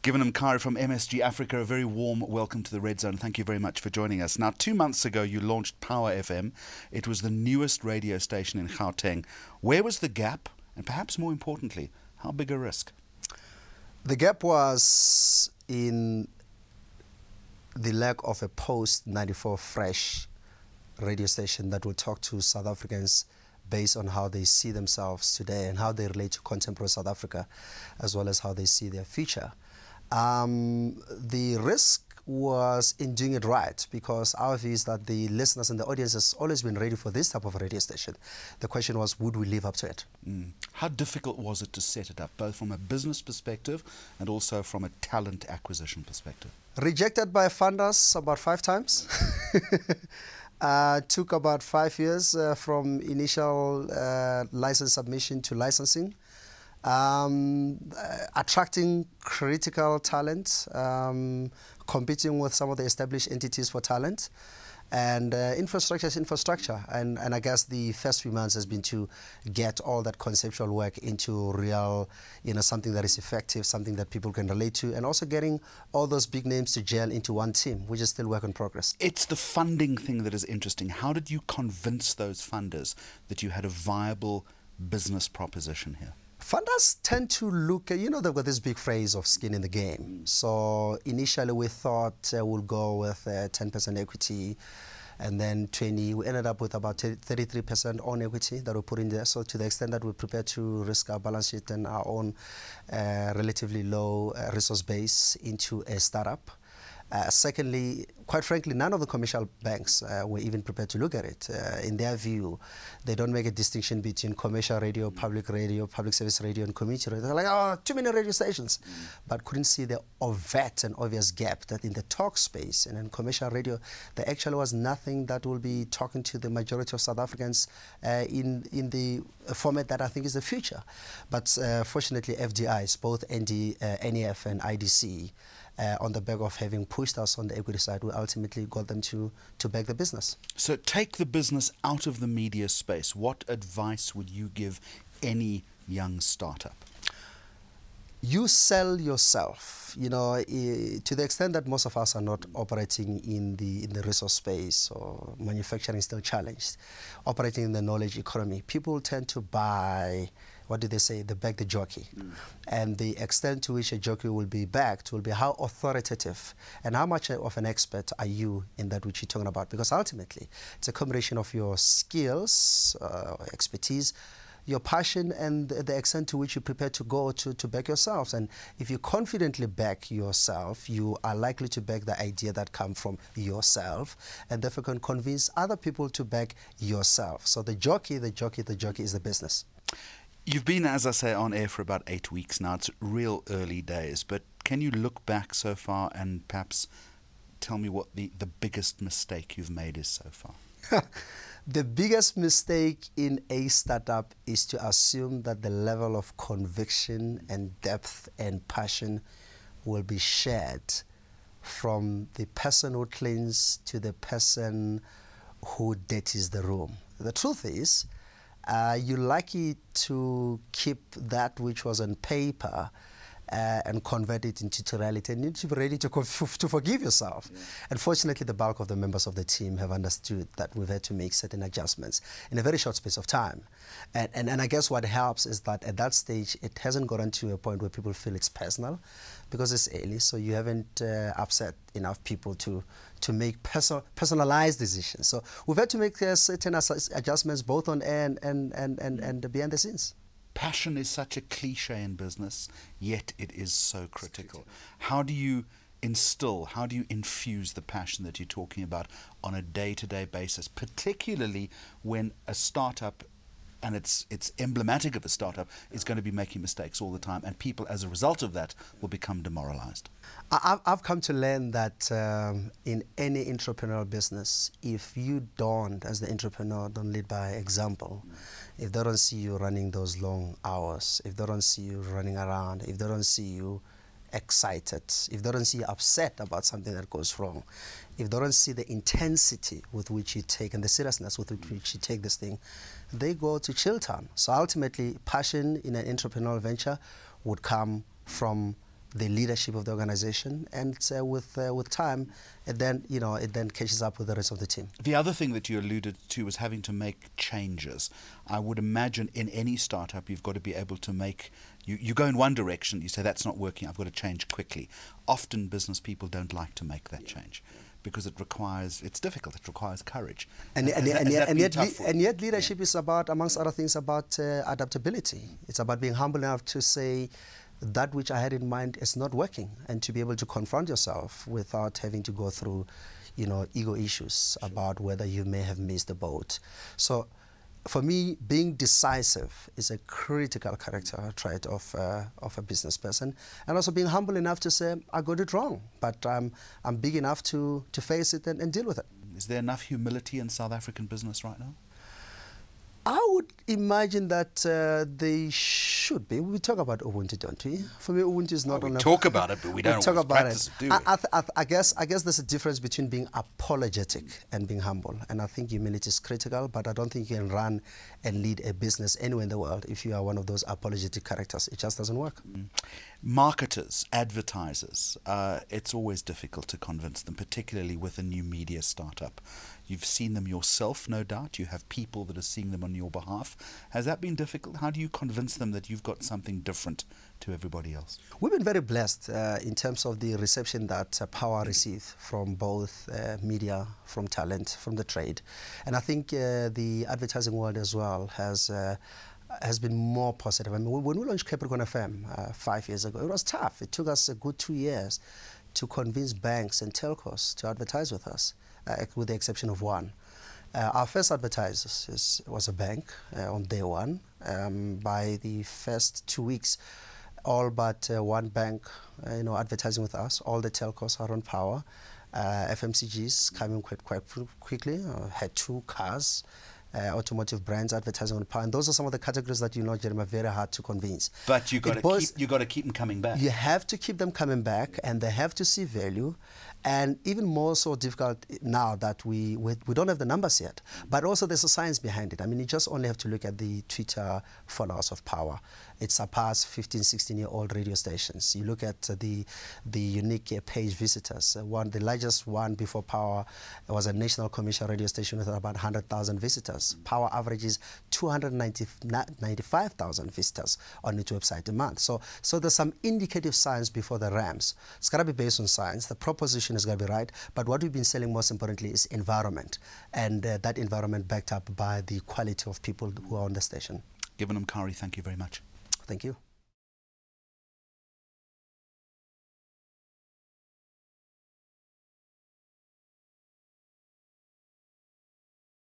Given Mkhari from MSG Afrika, a very warm welcome to the Red Zone. Thank you very much for joining us. Now, 2 months ago, you launched Power FM. It was the newest radio station in Gauteng. Where was the gap? And perhaps more importantly, how big a risk? The gap was in the lack of a post-94 fresh radio station that will talk to South Africans based on how they see themselves today and how they relate to contemporary South Africa, as well as how they see their future. The risk was in doing it right, because our view is that the listeners and the audience has always been ready for this type of a radio station. The question was, would we live up to it? How difficult was it to set it up, both from a business perspective and also from a talent acquisition perspective? Rejected by funders about 5 times. Took about 5 years from initial license submission to licensing. Attracting critical talent, competing with some of the established entities for talent, and infrastructure is infrastructure. And I guess the first few months has been to get all that conceptual work into real, something that is effective, something that people can relate to, and also getting all those big names to gel into one team, which is still work in progress. It's the funding thing that is interesting. How did you convince those funders that you had a viable business proposition here? Funders tend to look, they've got this big phrase of skin in the game. So initially we thought we'll go with 10% equity and then 20. We ended up with about 33% own equity that we put in there. So to the extent that we're prepared to risk our balance sheet and our own relatively low resource base into a startup. Secondly, quite frankly, none of the commercial banks were even prepared to look at it. In their view, they don't make a distinction between commercial radio, public service radio, and community radio. They're like, oh, too many radio stations. But couldn't see the overt and obvious gap that in the talk space and in commercial radio, there actually was nothing that will be talking to the majority of South Africans in the format that I think is the future. But fortunately, FDIs, both NEF and IDC, on the back of having pushed us on the equity side, we ultimately got them to back the business. So take the business out of the media space. What advice would you give any young startup? You sell yourself, to the extent that most of us are not operating in the resource space, or manufacturing is still challenged, operating in the knowledge economy. People tend to buy, what do they say, they back the jockey. And the extent to which a jockey will be backed will be how authoritative and how much of an expert are you in that which you're talking about. Because ultimately, it's a combination of your skills, expertise, your passion, and the extent to which you're prepared to go to back yourselves. And if you confidently back yourself, you are likely to back the idea that comes from yourself, and therefore can convince other people to back yourself. So the jockey is the business. You've been, as I say, on air for about 8 weeks now. It's real early days, but can you look back so far and perhaps tell me what the biggest mistake you've made is so far? The biggest mistake in a startup is to assume that the level of conviction and depth and passion will be shared from the person who cleans to the person who dirties the room. The truth is, you're lucky to keep that which was on paper and convert it into reality, and you need to be ready to forgive yourself. Yeah. Unfortunately, the bulk of the members of the team have understood that we've had to make certain adjustments in a very short space of time. And I guess what helps is that at that stage, it hasn't gotten to a point where people feel it's personal, because it's early, so you haven't upset enough people to make personalized decisions. So we've had to make certain adjustments both on air and behind the scenes. Passion is such a cliche in business, yet it is so critical. How do you infuse the passion that you're talking about on a day-to-day basis, particularly when a startup, and it's emblematic of a startup, is going to be making mistakes all the time, and people as a result of that will become demoralized? I've come to learn that in any entrepreneurial business, if you don't, as the entrepreneur, don't lead by example, if they don't see you running those long hours, if they don't see you running around, if they don't see you excited, if they don't see you upset about something that goes wrong, if they don't see the intensity with which you take and the seriousness with which you take this thing, they go to chill town. So ultimately, passion in an entrepreneurial venture would come from the leadership of the organization, and with time, it then catches up with the rest of the team. The other thing that you alluded to was having to make changes. I would imagine in any startup you've got to be able to make. You go in one direction, you say that's not working, I've got to change quickly. Often business people don't like to make that change because it's difficult, it requires courage. And yet leadership is about, amongst other things, about adaptability. It's about being humble enough to say that which I had in mind is not working, and to be able to confront yourself without having to go through, ego issues about whether you may have missed the boat. So for me, being decisive is a critical character trait of a business person, and also being humble enough to say, I got it wrong, but I'm big enough to face it and deal with it. Is there enough humility in South African business right now? I would imagine that they should be. We talk about Ubuntu, don't we? For me, Ubuntu is not we talk about it, but we don't talk about practice it, do we? I guess there's a difference between being apologetic and being humble. And I think humility is critical, but I don't think you can run and lead a business anywhere in the world if you are one of those apologetic characters. It just doesn't work. Marketers, advertisers, it's always difficult to convince them, particularly with a new media startup. You've seen them yourself, no doubt. You have people that are seeing them on your behalf. Has that been difficult? How do you convince them that you've got something different to everybody else? We've been very blessed in terms of the reception that Power received from both media, from talent, from the trade. And I think the advertising world as well has been more positive. I mean, when we launched Capricorn FM 5 years ago, it was tough. It took us a good 2 years to convince banks and telcos to advertise with us, with the exception of one. Our first advertiser was a bank on day one. By the first 2 weeks, all but one bank, advertising with us. All the telcos are on Power. FMCGs coming quite quickly. Had 2 cars. Automotive brands advertising on Power, and those are some of the categories that Jeremy, are very hard to convince. But you got to keep them coming back. You have to keep them coming back, and they have to see value. And even more so difficult now that we don't have the numbers yet, but also there's a science behind it. I mean, you just only have to look at the Twitter followers of Power. It surpassed 15, 16-year-old radio stations. You look at the unique page visitors. The largest one before Power was a national commercial radio station with about 100,000 visitors. Power averages 295,000 visitors on its website a month. So there's some indicative science before the ramps. It's got to be based on science. The proposition is going to be right. But what we've been selling most importantly is environment, and that environment backed up by the quality of people who are on the station. Mkhari, thank you very much. Thank you.